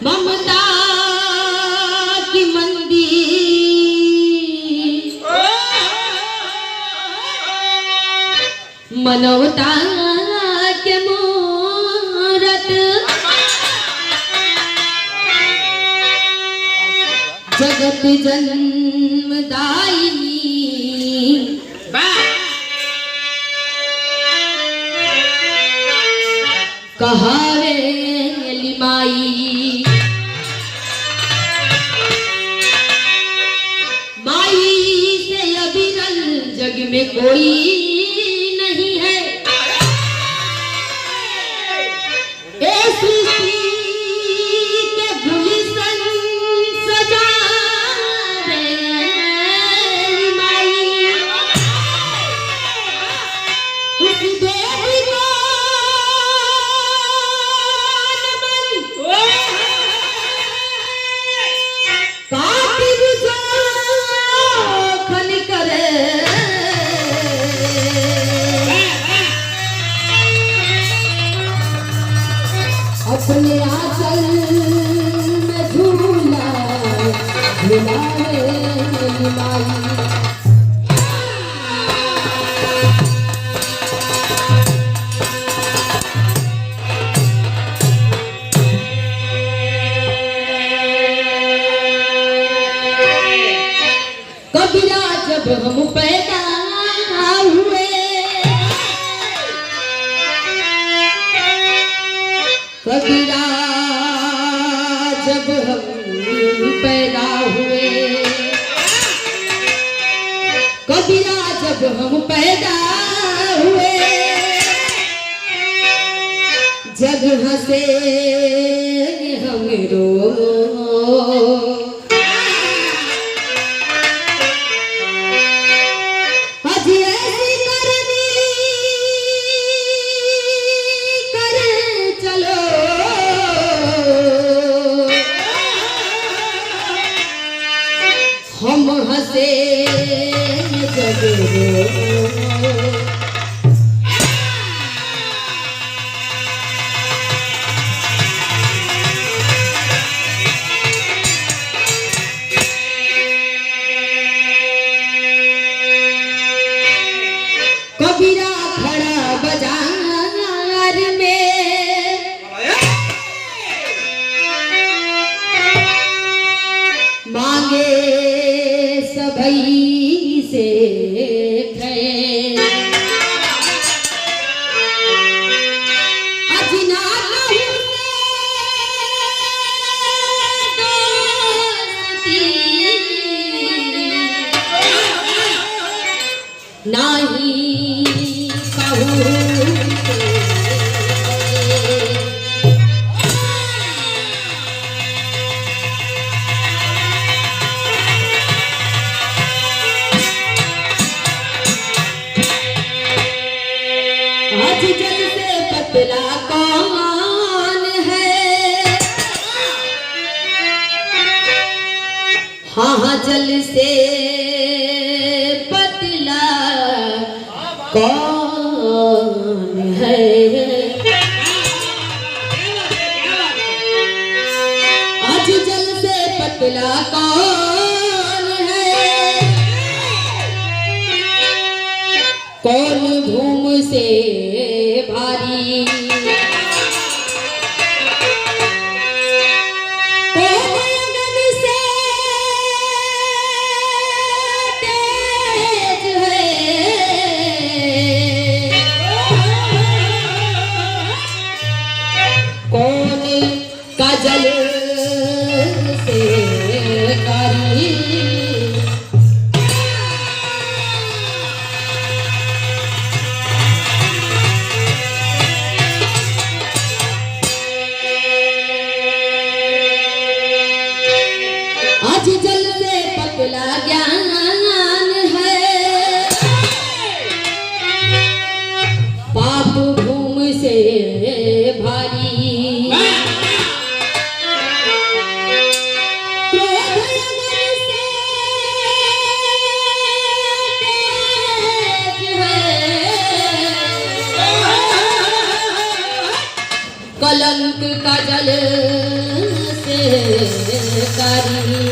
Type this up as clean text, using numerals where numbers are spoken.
ममता की मंदिर मनोता के मूरत जगत जन्मदायिनी कहावे लिमाई माई से अविरल जग में कोई नहीं है। सृष्टि के गुलशन सजावे माई उस देवी को अपने आंचल में झूला झूलावे माई कबीरा जब हम पैदा हुए कबीरा जब हम पैदा हुए कबीरा जब हम पैदा हुए जग हंसे हम रो हम हंसे जग कबीरा खड़ा बाजार में मांगे सबई से खैर अजना नहीं कहूँ आज जल से पतला कौन है हाँ हाँ जल से पतला कौन है। आज जल से पतला कौन है, कौन धूम से भारी, काजल से कारी। आज जल से पतला ज्ञान है, पाप भूम से भारी, कलंक काजल से कारी।